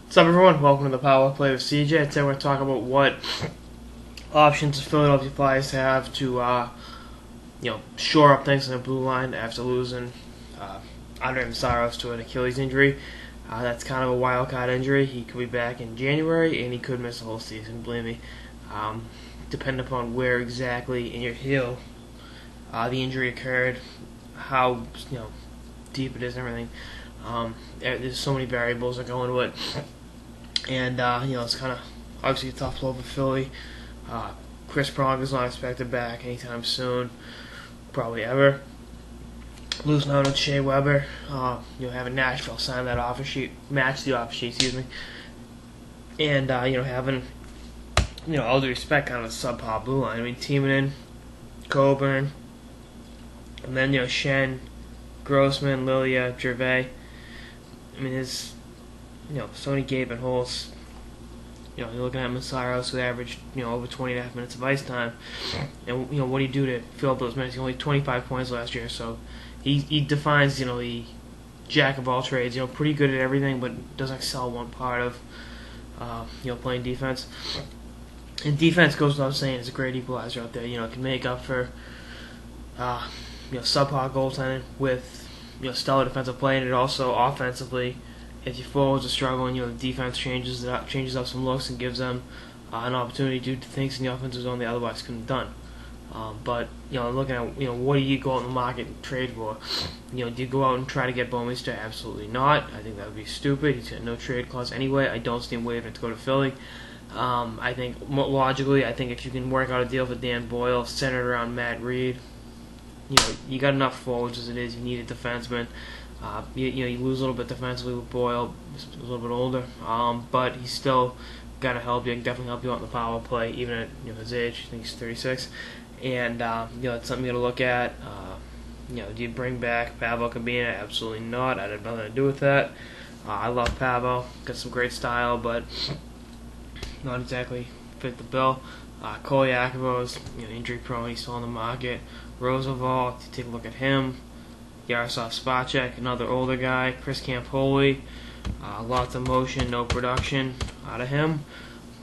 What's up, everyone? Welcome to the Power Play with CJ. Today we're going to talk about what options the Philadelphia Flyers have to, shore up things in the blue line after losing Meszaros to an Achilles injury. That's kind of a wild card injury. He could be back in January, and he could miss the whole season. Believe me, depending upon where exactly in your heel the injury occurred, how deep it is, and everything. There's so many variables that go into it. And, it's kind of obviously a tough blow for Philly. Chris Pronger's not expected back anytime soon, probably ever. Losing out on Shea Weber, having Nashville sign that offer sheet, match the offer sheet, excuse me. And, having, all due respect, kind of a subpar blue line. I mean, Timonen, Coburn, and then, Shen, Grossman, Lilia, Gervais. I mean, there's so many gaping holes. You're looking at Meszaros, who averaged, over 20.5 minutes of ice time. And, what do you do to fill up those minutes? He only had 25 points last year, so he defines, the jack of all trades. Pretty good at everything, but doesn't excel one part of, playing defense. And defense goes without saying is a great equalizer out there. It can make up for, subpar goaltending with, stellar defensive play, and it also offensively, if your forwards are struggling, the defense changes up some looks and gives them an opportunity to do things in the offensive zone they otherwise couldn't have done. But looking at what do you go out in the market and trade for? Do you go out and try to get Bouwmeester? Absolutely not. I think that would be stupid. He's got no trade clause anyway. I don't see him waving to go to Philly. I think logically, if you can work out a deal for Dan Boyle centered around Matt Reed, you got enough forwards as it is. You need a defenseman. You lose a little bit defensively with Boyle, a little bit older, but he's still got to help you. He can definitely help you out in the power play, even at his age. I think he's 36, and it's something you got to look at. Do you bring back Pavel Kabina? Absolutely not. I had nothing to do with that. I love Pavel, got some great style, but not exactly fit the bill. Kolyakovo's injury prone. He's still on the market. Roosevelt, you take a look at him. Yaroslav Spacek, another older guy. Chris Campoli, lots of motion, no production out of him.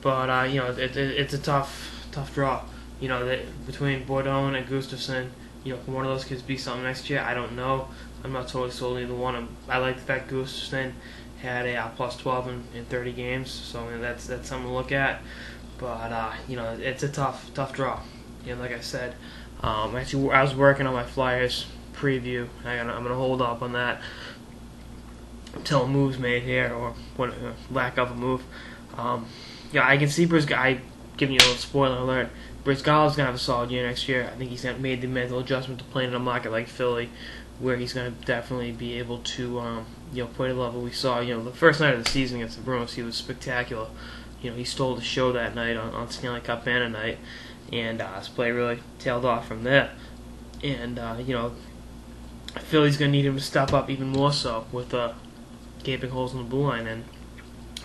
But it's a tough draw. Between Bourdon and Gustafsson, can one of those kids be something next year? I don't know. I'm not totally sold either one. I like the fact Gustafsson had a plus 12 in 30 games, so that's something to look at. But it's a tough draw. Like I said, actually I was working on my Flyers preview. I'm going to hold up on that until a move's made here, or lack of a move. I can see I giving you a little spoiler alert. Brizgal's going to have a solid year next year. I think he's made the mental adjustment to playing in a market like Philly, where he's going to definitely be able to play the level we saw. The first night of the season against the Bruins, he was spectacular. He stole the show that night on Stanley Cup banner night, and his play really tailed off from there. And Philly's going to need him to step up even more so with gaping holes in the blue line, and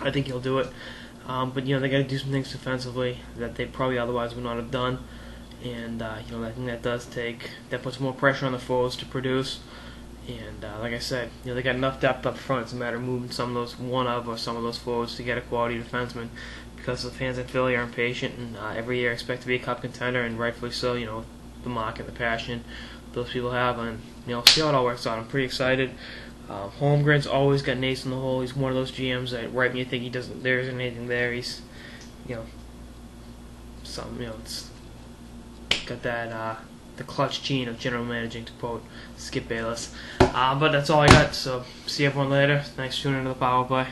I think he'll do it. But they got to do some things defensively that they probably otherwise would not have done, and I think that puts more pressure on the forwards to produce. And like I said, they got enough depth up front. It's a matter of moving some of those forwards to get a quality defenseman, because the fans in Philly are impatient and every year expect to be a cup contender, and rightfully so. The market, the passion those people have, and see how it all works out. I'm pretty excited. Holmgren's always got an ace in the hole. He's one of those GMs that right when you think there isn't anything there, he's it's got that the clutch gene of general managing, to quote Skip Bayless. But that's all I got. So see everyone later. Thanks for tuning into the Power Play.